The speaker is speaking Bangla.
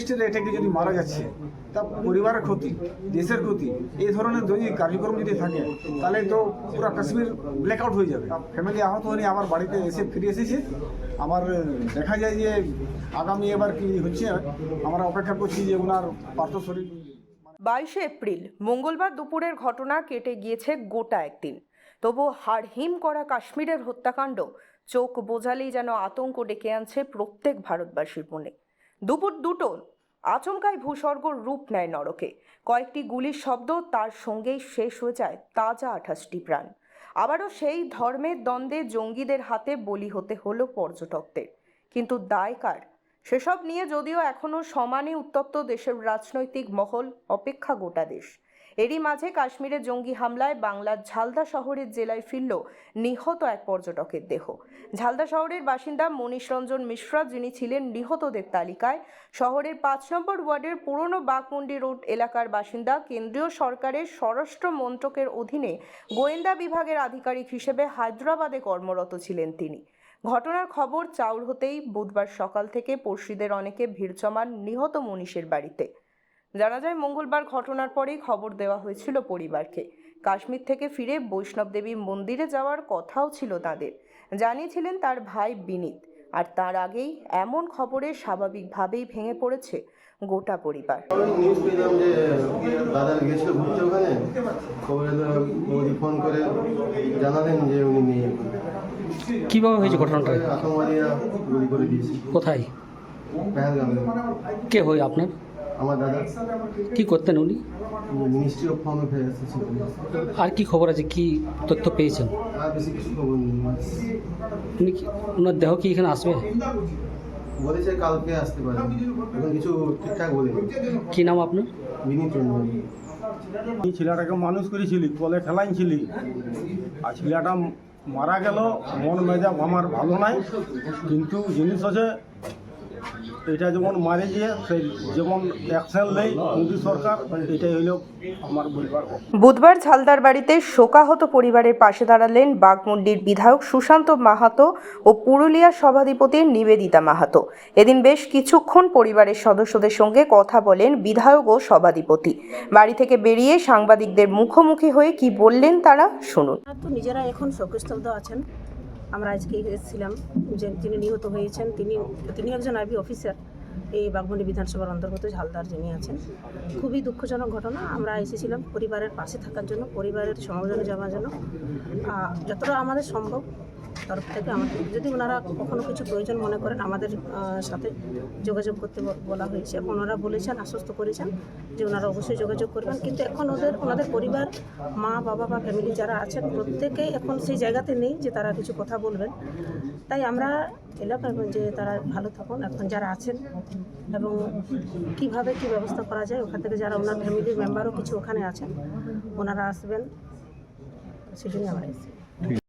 টেররিস্টের অ্যাটাকে যদি মারা যাচ্ছে, তা পরিবারের ক্ষতি, দেশের ক্ষতি, এই ধরনের যদি কার্যক্রম যদি থাকে তাহলে তো পুরো কাশ্মীর ব্ল্যাকআউট হয়ে যাবে। ফ্যামিলি আহত হয়নি, আমার বাড়িতে এসে ফিরে এসেছে। আমার দেখা যায় যে আগামী এবার কি হচ্ছে, আমরা অপেক্ষা করছি যে ওনার পার্থ শরীর। 22 এপ্রিল মঙ্গলবার দুপুরের ঘটনা কেটে গিয়েছে গোটা একদিন, তবু হাড়হিম করা কাশ্মীরের হত্যাকাণ্ড চোখ বোঝালেই যেন আতঙ্ক ডেকে আনছে প্রত্যেক ভারতবাসীর মনে। দুপুর দুটো আচমকাই ভূস্বর্গর রূপ নেয় নরকে। কয়েকটি গুলির শব্দ, তার সঙ্গেই শেষ হয়ে যায় তাজা 28টি প্রাণ। আবারও সেই ধর্মের দ্বন্দ্বে জঙ্গিদের হাতে বলি হতে হলো পর্যটকদের। কিন্তু দায় কার? সেসব নিয়ে যদিও এখনও সমানে উত্তপ্ত দেশের রাজনৈতিক মহল, অপেক্ষা গোটা দেশ। এরই মাঝে কাশ্মীরে জঙ্গি হামলায় বাংলার ঝালদা শহরের জেলায় ফিরল নিহত এক পর্যটকের দেহ। ঝালদা শহরের বাসিন্দা মনীষ রঞ্জন মিশ্রা, যিনি ছিলেন নিহতদের তালিকায়, শহরের 5 নম্বর ওয়ার্ডের পুরনো বাঘমুন্ডি রোড এলাকার বাসিন্দা। কেন্দ্রীয় সরকারের স্বরাষ্ট্র মন্ত্রকের অধীনে গোয়েন্দা বিভাগের আধিকারিক হিসেবে হায়দ্রাবাদে কর্মরত ছিলেন তিনি। ঘটনার খবর চাউর হতেই বুধবার সকাল থেকে পড়শিদের অনেকে ভিড় জমান নিহত মনীষের বাড়িতে। জানা যায়, মঙ্গলবার ঘটনার পরেই খবর দেওয়া হয়েছিল পরিবারকে। কাশ্মীর থেকে ফিরে বৈষ্ণব দেবী মন্দিরে যাওয়ার কথাও ছিল তাদের, জানিয়েছিলেন তার ভাই বিনীত। আর তার আগেই এমন খবরে স্বাভাবিকভাবেই ভেঙে পড়েছে গোটা পরিবার। নিউজ পেলাম যে দাদা গেছিল ঘুরতে, ওখানে খবরে ফোন করে জানালেন যে উনি নেই। কিভাবে হয়েছে ঘটনাটা? আতঙ্কবাদীরা গুলি করে দিয়েছে। কোথায়? পেহেলগামে। কে হয় আপনার? আমার দাদা। কি করতেন উনি? মিনিস্ট্রি অফ হোম অ্যাফেয়ার্স আছে। আর কি খবর আছে, কি তথ্য পেয়েছেন? আর বেশি কিছু খবর নেই। উনি কি, ওনার দেহ কি এখানে আসবে? বলেছে কালকে আসতে পারে, এখন কিছু ঠিকঠাক বলেনি। কি নাম আপনার? বিনীত রঞ্জন। এই ছেলেটাকে মানুষ করেছিলি, বলে খেলাইছিলি, আর ছেলেটা মারা গেল। মন মেজাজ আমার ভালো নাই, কিন্তু জিনিস আছে এটা যেমন মারে গিয়ে সেই যেমন অ্যাকশন নেই মোদী সরকার, এটাই হইল আমার বলবার। বুধবার ঝালদার বাড়িতে শোকাহত পরিবারের পাশে দাঁড়ালেন বাঘমুন্ডির বিধায়ক সুশান্ত মাহাতো ও পুরুলিয়ার সভাধিপতি নিবেদিতা মাহাতো। এদিন বেশ কিছুক্ষণ পরিবারের সদস্যদের সঙ্গে কথা বলেন বিধায়ক ও সভাধিপতি। বাড়ি থেকে বেরিয়ে সাংবাদিকদের মুখোমুখি হয়ে কি বললেন তারা, শুনুন। তো নিজেরা এখন শোকস্তব্ধ আছেন। আমরা আজকে এসেছিলাম, যিনি নিহত হয়েছেন তিনি একজন আইবি অফিসার, এই বাঘমুন্ডি বিধানসভার অন্তর্গত ঝালদার যিনি আছেন। খুবই দুঃখজনক ঘটনা। আমরা এসেছিলাম পরিবারের পাশে থাকার জন্য, পরিবারের সমবেদনা যাওয়ার জন্য। যতটা আমাদের সম্ভব তরফ থেকে আমাদের, যদি ওনারা কখনো কিছু প্রয়োজন মনে করেন আমাদের সাথে যোগাযোগ করতে বলা হয়েছে। এখন ওনারা বলেছেন, আশ্বস্ত করেছেন যে ওনারা অবশ্যই যোগাযোগ করবেন। কিন্তু এখন ওনাদের পরিবার, মা বাবা বা ফ্যামিলি যারা আছেন, প্রত্যেকেই এখন সেই জায়গাতে নেই যে তারা কিছু কথা বলবেন। তাই আমরা এলাম যে তারা ভালো থাকুন এখন যারা আছেন, এবং কিভাবে কি ব্যবস্থা করা যায় ওখান থেকে যারা ওনার ফ্যামিলির মেম্বারও কিছু ওখানে আছেন ওনারা আসবেন, সেই জন্যই আমরা এসেছি।